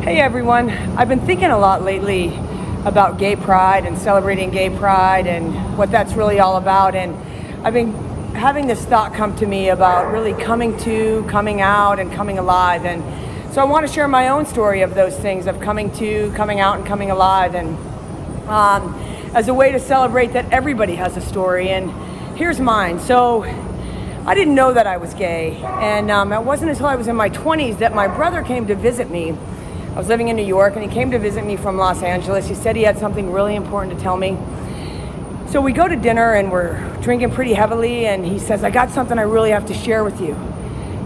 Hey everyone, I've been thinking a lot lately about gay pride and celebrating gay pride and what that's really all about, and I've been having this thought come to me about really coming out and coming alive. And so I want to share my own story of those things, of coming out and coming alive, and as a way to celebrate that everybody has a story. And here's mine. So I didn't know that I was gay, and it wasn't until I was in my 20s that my brother came to visit me. I was living in New York, and he came to visit me from Los Angeles. He said he had something really important to tell me. So we go to dinner, and we're drinking pretty heavily, and he says, I got something I really have to share with you.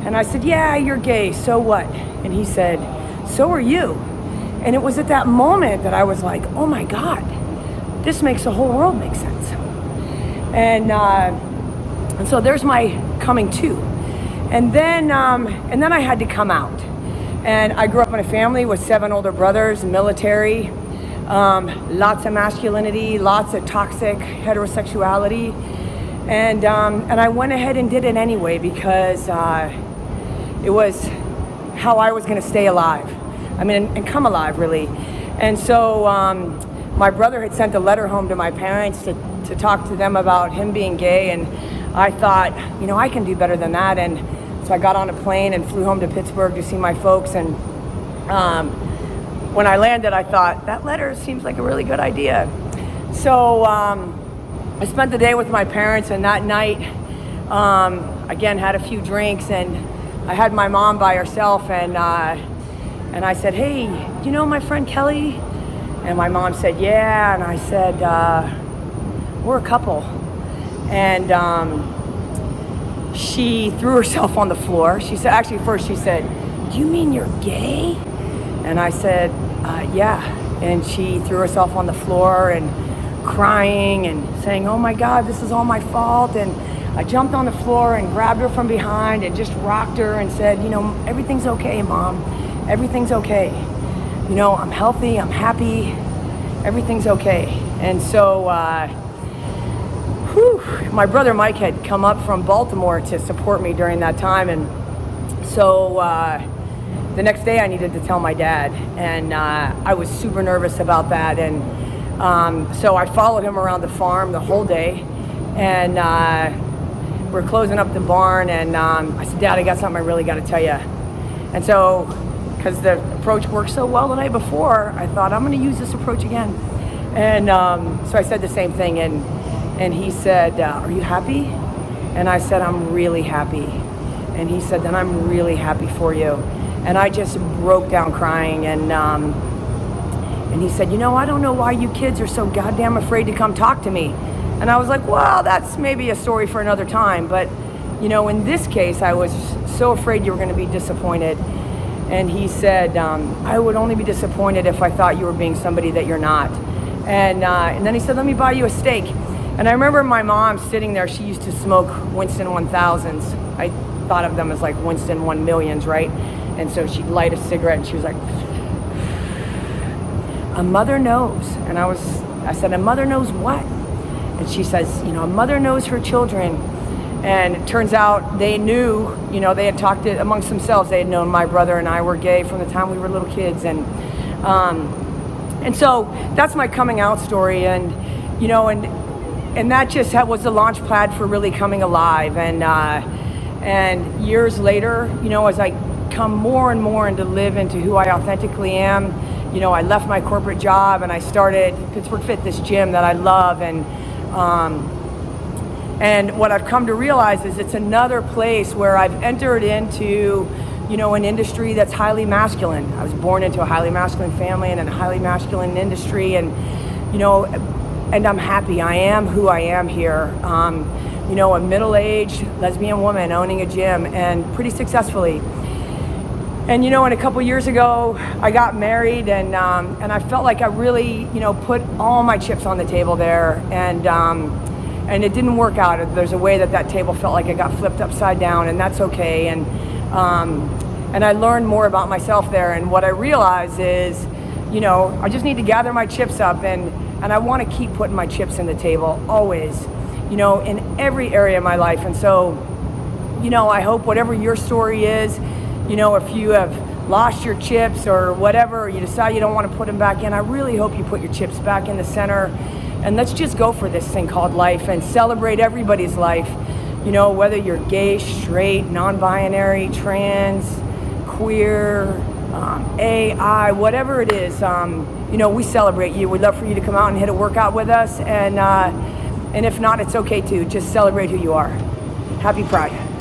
And I said, yeah, you're gay, so what? And he said, so are you. And it was at that moment that I was like, oh my God, this makes the whole world make sense. And so there's my coming to. And then I had to come out. And I grew up in a family with 7 older brothers, military, lots of masculinity, lots of toxic heterosexuality. And I went ahead and did it anyway because it was how I was gonna stay alive. I mean, and come alive, really. And so my brother had sent a letter home to my parents to talk to them about him being gay, and I thought, you know, I can do better than that. And so I got on a plane and flew home to Pittsburgh to see my folks. And when I landed, I thought, that letter seems like a really good idea. So I spent the day with my parents, and that night, again, had a few drinks, and I had my mom by herself, and I said, hey, you know my friend Kelly? And my mom said, yeah. And I said, we're a couple. And she threw herself on the floor. She said, actually first she said, do you mean you're gay? And I said, yeah. And she threw herself on the floor and crying and saying, oh my God, this is all my fault. And I jumped on the floor and grabbed her from behind and just rocked her and said, you know, everything's okay, Mom. Everything's okay. You know, I'm healthy, I'm happy, everything's okay. And so, my brother Mike had come up from Baltimore to support me during that time. And so the next day I needed to tell my dad, and I was super nervous about that. And so I followed him around the farm the whole day, and we're closing up the barn, and I said, Dad, I got something I really got to tell you. And so, because the approach worked so well the night before, I thought, I'm going to use this approach again. And so I said the same thing, and he said, are you happy? And I said, I'm really happy. And he said, then I'm really happy for you. And I just broke down crying, and he said, you know, I don't know why you kids are so goddamn afraid to come talk to me. And I was like, well, that's maybe a story for another time. But, you know, in this case, I was so afraid you were going to be disappointed. And he said, I would only be disappointed if I thought you were being somebody that you're not. And then he said, let me buy you a steak. And I remember my mom sitting there. She used to smoke Winston 1000s. I thought of them as like Winston 1 millions, right? And so she'd light a cigarette, and she was like, a mother knows. And I said, a mother knows what? And she says, you know, a mother knows her children. And it turns out they knew, you know, they had talked it amongst themselves. They had known my brother and I were gay from the time we were little kids. And so that's my coming out story. And, you know, and that just was the launch pad for really coming alive. And years later, you know, as I come more and more and to live into who I authentically am, you know, I left my corporate job and I started Pittsburgh FIT, this gym that I love. And what I've come to realize is it's another place where I've entered into, you know, an industry that's highly masculine. I was born into a highly masculine family and in a highly masculine industry, and, you know, and I'm happy. I am who I am here. You know, a middle-aged lesbian woman owning a gym, and pretty successfully. And, you know, and a couple years ago, I got married, and I felt like I really, you know, put all my chips on the table there, and it didn't work out. There's a way that table felt like it got flipped upside down, and that's okay. And I learned more about myself there, and what I realized is, you know, I just need to gather my chips up, and I want to keep putting my chips in the table, always, you know, in every area of my life. And so, you know, I hope whatever your story is, you know, if you have lost your chips or whatever, or you decide you don't want to put them back in, I really hope you put your chips back in the center. And let's just go for this thing called life and celebrate everybody's life. You know, whether you're gay, straight, non-binary, trans, queer, AI, whatever it is, you know, we celebrate you. We'd love for you to come out and hit a workout with us. And if not, it's okay too. Just celebrate who you are. Happy Pride.